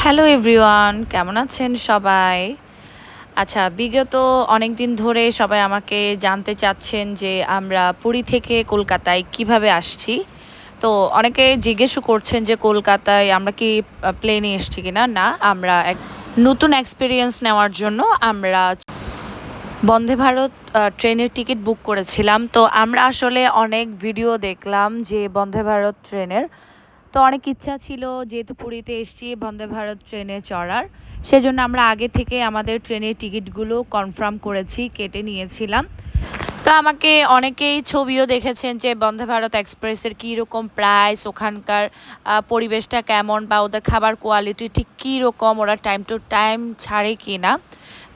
Hello everyone, কেমন আছেন সবাই? আচ্ছা, বিগত অনেক দিন ধরে সবাই আমাকে জানতে চাচ্ছেন যে আমরা পুরী থেকে কলকাতায় কিভাবে আসছি। তো অনেকে জিজ্ঞেসও করছেন যে কলকাতায় আমরা কি প্লেনে এসছি কিনা। না, আমরা এক নতুন এক্সপিরিয়েন্স নেওয়ার জন্য আমরা বন্দে ভারত ট্রেনের টিকিট বুক করেছিলাম। তো আমরা আসলে অনেক ভিডিও দেখলাম যে বন্দে ভারত ট্রেনের। তো অনেক ইচ্ছা ছিল যেহেতু পুরীতে এসেছি বন্দে ভারত ট্রেনে চড়ার, সেজন্য আমরা আগে থেকে আমাদের ট্রেনের টিকিটগুলো কনফার্ম করেছি, কেটে নিয়েছিলাম। তো আমাকে অনেকেই ছবিও দেখেছেন যে বন্দে ভারত এক্সপ্রেসের কী রকম প্রাইস, ওখানকার পরিবেশটা কেমন বা ওদের খাবার কোয়ালিটি ঠিক কী রকম, ওরা টাইম টু টাইম ছাড়ে কি না।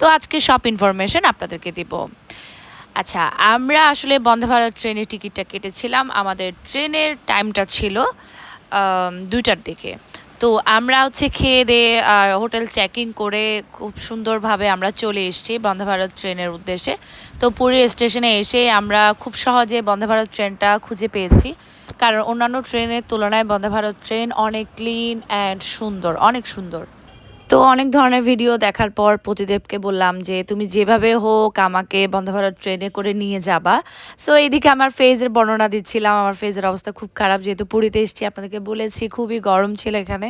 তো আজকে সব ইনফরমেশন আপনাদেরকে দিব। আচ্ছা, আমরা আসলে বন্দে ভারত ট্রেনের টিকিটটা কেটেছিলাম, আমাদের ট্রেনের টাইমটা ছিল 2টার দিকে। তো আমরা হচ্ছে খেয়ে দেয়ে আর হোটেল চেক ইন করে খুব সুন্দরভাবে আমরা চলে এসেছি বন্দে ভারত ট্রেনের উদ্দেশ্যে। তো পুরী স্টেশনে এসে আমরা খুব সহজে বন্দে ভারত ট্রেনটা খুঁজে পেয়েছি, কারণ অন্যান্য ট্রেনের তুলনায় বন্দে ভারত ট্রেন অনেক ক্লিন অ্যান্ড সুন্দর, অনেক সুন্দর। তো অনেক ধরনের ভিডিও দেখার পর প্রতিদেবকে বললাম যে তুমি যেভাবে হোক আমাকে বন্দে ভারত ট্রেনে করে নিয়ে যাবা। সো এইদিকে আমার ফেজের বর্ণনা দিচ্ছিলাম, আমার ফেজের অবস্থা খুব খারাপ, যেহেতু পুরীতে এসেছি, আপনাদেরকে বলেছি খুবই গরম ছিল এখানে।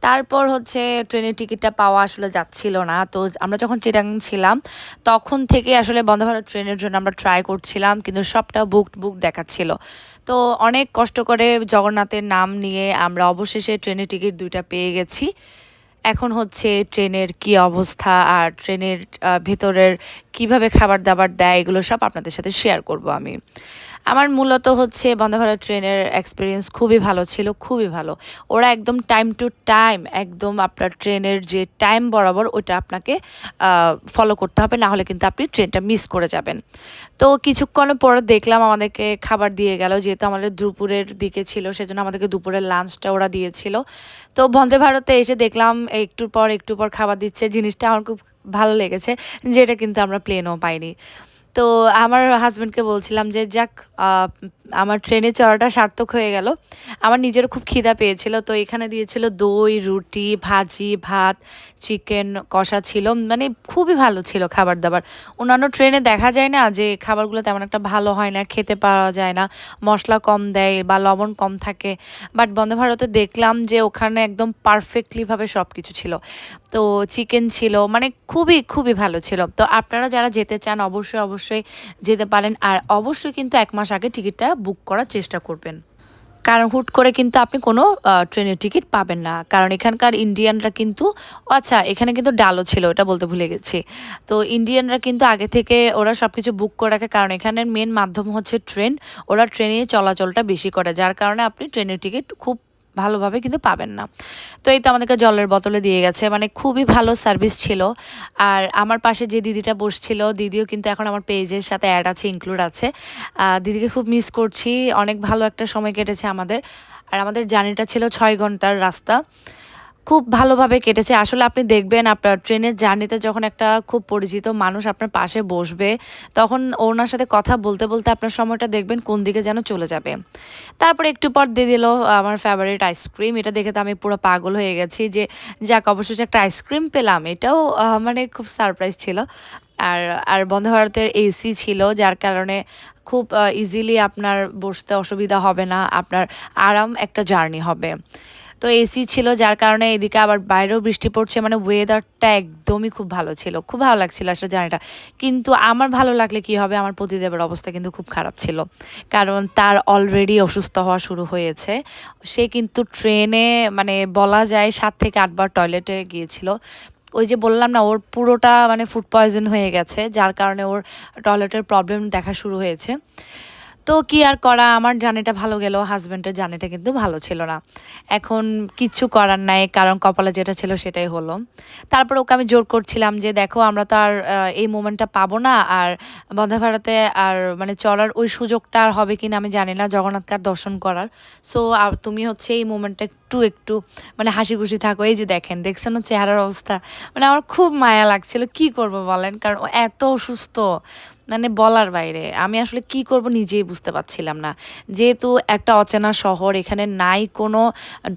তারপর হচ্ছে ট্রেনের টিকিটটা পাওয়া আসলে যাচ্ছিল না। তো আমরা যখন চিটাগাং ছিলাম তখন থেকে আসলে বন্দে ভারত ট্রেনের জন্য আমরা ট্রাই করছিলাম, কিন্তু সবটা বুক দেখাচ্ছিল। তো অনেক কষ্ট করে জগন্নাথের নাম নিয়ে আমরা অবশেষে ট্রেনের টিকিট 2টা পেয়ে গেছি। এখন হচ্ছে ট্রেনের কি অবস্থা আর ট্রেনের ভেতরের কিভাবে খাবার দাবার দেয় এগুলো সব আপনাদের সাথে শেয়ার করব আমি। আমার মূলত হচ্ছে বন্দে ভারত ট্রেনের এক্সপিরিয়েন্স খুবই ভালো ছিল, খুবই ভালো। ওরা একদম টাইম টু টাইম, একদম আপনার ট্রেনের যে টাইম বরাবর ওইটা আপনাকে ফলো করতে হবে, না হলে কিন্তু আপনি ট্রেনটা মিস করে যাবেন। তো কিছুক্ষণ পরে দেখলাম আমাদেরকে খাবার দিয়ে গেল, যেহেতু আমাদের দুপুরের দিকে ছিল সেজন্য আমাদেরকে দুপুরের লাঞ্চটা ওরা দিয়েছিল। তো বন্দে ভারতে এসে দেখলাম একটু পর খাবার দিচ্ছে, জিনিসটা আমার খুব ভালো লেগেছে, যেটা কিন্তু আমরা প্লেনও পাইনি। তো আমার হাজব্যান্ডকে বলছিলাম যে যাক, আমার ট্রেনে চড়াটা সার্থক হয়ে গেল। আমার নিজেরও খুব খিদা পেয়েছিল, তো এখানে দিয়েছিল দই, রুটি, ভাজি, ভাত, চিকেন কষা ছিল, মানে খুবই ভালো ছিল খাবার দাবার। অন্যান্য ট্রেনে দেখা যায় না যে খাবারগুলো তেমন একটা ভালো হয় না, খেতে পাওয়া যায় না, মশলা কম দেয় বা লবণ কম থাকে। বাট বন্দে ভারতে দেখলাম যে ওখানে একদম পারফেক্টলিভাবে সব কিছু ছিল। তো চিকেন ছিল, মানে খুবই ভালো ছিল। তো আপনারা যারা যেতে চান অবশ্যই যেতে পারেন, আর অবশ্যই কিন্তু 1 মাস আগে টিকিটটা বুক করার চেষ্টা করবেন, কারণ হুট করে কিন্তু আপনি কোনো ট্রেনের টিকিট পাবেন না, কারণ এখানকার ইন্ডিয়ানরা কিন্তু, আচ্ছা এখানে কিন্তু ডালও ছিল, এটা বলতে ভুলে গেছি। তো ইন্ডিয়ানরা কিন্তু আগে থেকে ওরা সব কিছু বুক করে রাখে, কারণ এখানের মেন মাধ্যম হচ্ছে ট্রেন। ওরা ট্রেনে চলাচলটা বেশি করে, যার কারণে আপনি ট্রেনের টিকিট খুব ভালোভাবে কিন্তু পাবেন না। তো এই তো আমাদেরকে জলের বোতলে দিয়ে গেছে, মানে খুবই ভালো সার্ভিস ছিল। আর আমার পাশে যে দিদিটা বসছিল, দিদিও কিন্তু এখন আমার পেজের সাথে অ্যাড আছে, ইনক্লুড আছে। দিদিকে খুব মিস করছি, অনেক ভালো একটা সময় কেটেছে আমাদের। আর আমাদের জার্নিটা ছিল 6 ঘন্টার রাস্তা, খুব ভালোভাবে কেটেছে। আসলে আপনি দেখবেন আপনার ট্রেনের জার্নিতে যখন একটা খুব পরিচিত মানুষ আপনার পাশে বসবে, তখন ওনার সাথে কথা বলতে বলতে আপনার সময়টা দেখবেন কোন দিকে যেন চলে যাবে। তারপরে একটু পর দিয়ে দিল আমার ফেভারিট আইসক্রিম, এটা দেখে তো আমি পুরো পাগল হয়ে গেছি যে যাক অবশেষে একটা আইসক্রিম পেলাম, এটাও মানে খুব সারপ্রাইজ ছিল। আর আর বন্দে ভারতের এসি ছিল, যার কারণে খুব ইজিলি আপনার বসতে অসুবিধা হবে না, আপনার আরাম একটা জার্নি হবে। তো এসি ছিল, যার কারণে এদিকে আবার বাইরেও বৃষ্টি পড়ছে, মানে ওয়েদারটা একদমই খুব ভালো ছিল, খুব ভালো লাগছিল আসলে জার্নিটা। কিন্তু আমার ভালো লাগলে কি হবে, আমার পতিদেবের অবস্থা কিন্তু খুব খারাপ ছিল, কারণ তার অলরেডি অসুস্থ হওয়া শুরু হয়েছে। সে কিন্তু ট্রেনে মানে বলা যায় 7 থেকে 8 বার টয়লেটে গিয়েছিল। ওই যে বললাম না, ওর পুরোটা মানে ফুড পয়জন হয়ে গেছে, যার কারণে ওর টয়লেটের প্রবলেম দেখা শুরু হয়েছে। তো কি আর করা, আমার জার্নিটা ভালো গেল, হাজব্যান্ডের জার্নিটা কিন্তু ভালো ছিল না। এখন কিচ্ছু করার নাই, কারণ কপালে যেটা ছিল সেটাই হলো। তারপর ওকে আমি জোর করছিলাম যে দেখো আমরা তো আর এই মোমেন্টটা পাবো না, আর বন্দে ভারতে আর মানে চলার ওই সুযোগটা আর হবে কিনা আমি জানি না, জগন্নাথকে আর দর্শন করার। সো তুমি হচ্ছে এই মোমেন্টটা একটু একটু মানে হাসি খুশি থাকো। এই যে দেখছেন না চেহারার অবস্থা, মানে আমার খুব মায়া লাগছিল। কি করব বলেন, কারণ ও এত অসুস্থ, মানে বলার বাইরে। আমি আসলে কি করব নিজেই বুঝতে পারছিলাম না। যেহেতু একটা অচেনা শহর, এখানে নাই কোনো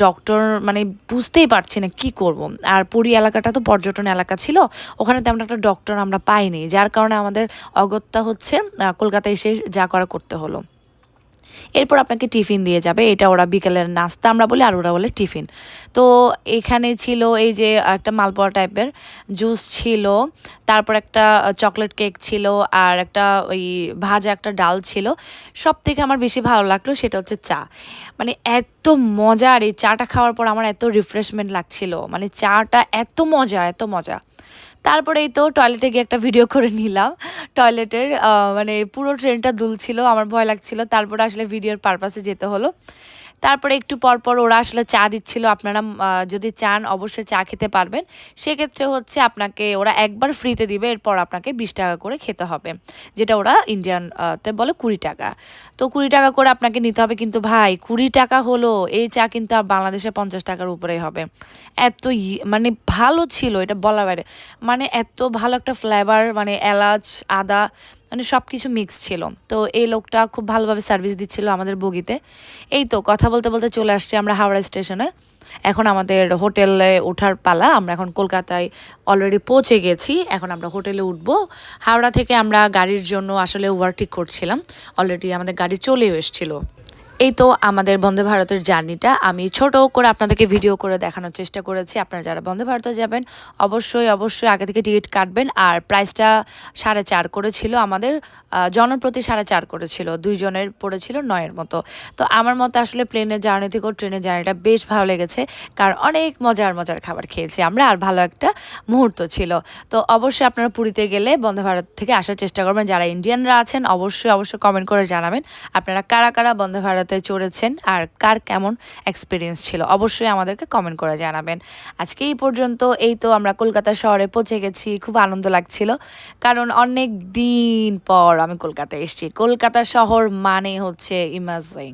ডক্টর, মানে বুঝতেই পারছি না কি করব। আর পুরী এলাকাটা তো পর্যটন এলাকা ছিল, ওখানে তেমন একটা ডক্টর আমরা পাইনি, যার কারণে আমাদের অগত্যা হচ্ছে কলকাতায় এসে যা করা করতে হলো। এরপর আপনাকে টিফিন দিয়ে যাবে, এটা ওরা বিকেলের নাস্তা আমরা বলি, আর ওরা বলে টিফিন। তো এখানে ছিল এই যে একটা মালপোয়া টাইপের জুস ছিল, তারপর একটা চকলেট কেক ছিল, আর একটা ওই ভাজা একটা ডাল ছিল। সব থেকে আমার বেশি ভালো লাগলো সেটা হচ্ছে চা। মানে এত মজার, এই চাটা খাওয়ার পর আমার এত রিফ্রেশমেন্ট লাগছিল, মানে চাটা এত মজা, এত মজা। তারপরে এই তো টয়লেটে গিয়ে একটা ভিডিও করে নিলাম। টয়লেটের মানে পুরো ট্রেনটা দুলছিল, আমার ভয় লাগছিল। তারপরে আসলে ভিডিওর পারপাসে যেতে হলো। তারপরে একটু পর পর ওরা আসলে চা দিচ্ছিল। আপনারা যদি চান অবশ্যই চা খেতে পারবেন। সেক্ষেত্রে হচ্ছে আপনাকে ওরা একবার ফ্রিতে দিবে, এরপর আপনাকে 20 টাকা করে খেতে হবে, যেটা ওরা ইন্ডিয়ান তে বলে 20 টাকা। তো 20 টাকা করে আপনাকে নিতে হবে, কিন্তু ভাই 20 টাকা হলো, এই চা কিন্তু আর বাংলাদেশে 50 টাকার উপরেই হবে। এত মানে ভালো ছিল, এটা বলার বাইরে। মানে এত ভালো একটা ফ্লেভার, মানে এলাচ, আদা, মানে সব কিছু মিক্স ছিল। তো এই লোকটা খুব ভালোভাবে সার্ভিস দিচ্ছিল আমাদের বগিতে। এই তো কথা বলতে বলতে চলে আসছি আমরা হাওড়া স্টেশনে। এখন আমাদের হোটেলে ওঠার পালা। আমরা এখন কলকাতায় অলরেডি পৌঁছে গেছি, এখন আমরা হোটেলে উঠবো। হাওড়া থেকে আমরা গাড়ির জন্য আসলে ওভারটেক করছিলাম, অলরেডি আমাদের গাড়ি চলেও এসেছিলো। এই তো আমাদের বন্দে ভারতের জার্নিটা আমি ছোট করে আপনাদেরকে ভিডিও করে দেখানোর চেষ্টা করেছি। আপনারা যারা বন্দে ভারতে যাবেন অবশ্যই অবশ্যই আগে থেকে টিকিট কাটবেন। আর প্রাইসটা 4.5 করেছিল আমাদের, জনপ্রতি 4.5 করেছিল, 2 জনের পড়েছিল 9-এর মতো। তো আমার মতে আসলে প্লেনের জার্নি থেকেও ট্রেনের জার্নিটা বেশ ভালো লেগেছে, কারণ অনেক মজার মজার খাবার খেয়েছি আমরা, আর ভালো একটা মুহূর্ত ছিল। তো অবশ্যই আপনারা পুরীতে গেলে বন্দে ভারত থেকে আসার চেষ্টা করবেন। যারা ইন্ডিয়ানরা আছেন অবশ্যই অবশ্যই কমেন্ট করে জানাবেন আপনারা কারা কারা বন্দে ভারতে চড়েছেন আর কার কেমন এক্সপিরিয়েন্স ছিল, অবশ্যই আমাদেরকে কমেন্ট করে জানাবেন। আজকে এই পর্যন্ত। এই তো আমরা কলকাতা শহরে পৌঁছে গেছি, খুব আনন্দ লাগছিল, কারণ অনেক দিন পর আমি কলকাতায় এসেছি। কলকাতা শহর মানে হচ্ছে ইমাজিং।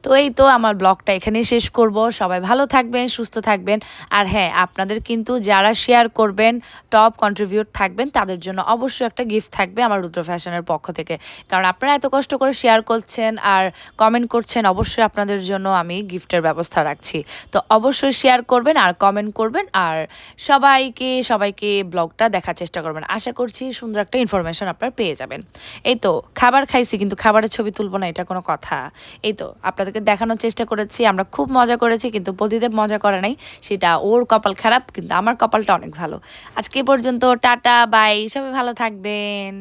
তো এই তো আমার ব্লগটা এখানেই শেষ করব। সবাই ভালো থাকবেন, সুস্থ থাকবেন। আর হ্যাঁ, আপনাদের কিন্তু যারা শেয়ার করবেন, টপ কন্ট্রিবিউট থাকবেন, তাদের জন্য অবশ্যই একটা গিফট থাকবে আমার রুদ্র ফ্যাশনের পক্ষ থেকে। কারণ আপনারা এত কষ্ট করে শেয়ার করছেন আর কমেন্ট করছেন, অবশ্যই আপনাদের জন্য আমি গিফটের ব্যবস্থা রাখছি। তো অবশ্যই শেয়ার করবেন আর কমেন্ট করবেন, আর সবাইকে সবাইকে ব্লগটা দেখার চেষ্টা করবেন। আশা করছি সুন্দর একটা ইনফরমেশন আপনারা পেয়ে যাবেন। এই তো খাবার খাইছি, কিন্তু খাবারের ছবি তুলবো না, এটা কোনো কথা? এই তো আপনাদেরকে দেখানোর চেষ্টা করেছি, আমরা খুব মজা করেছি, কিন্তু প্রদীপ মজা করে নাই, সেটা ওর কপাল খারাপ, কিন্তু আমার কপালটা অনেক ভালো। আজকে পর্যন্ত, টাটা বাই, সবাই ভালো থাকবেন।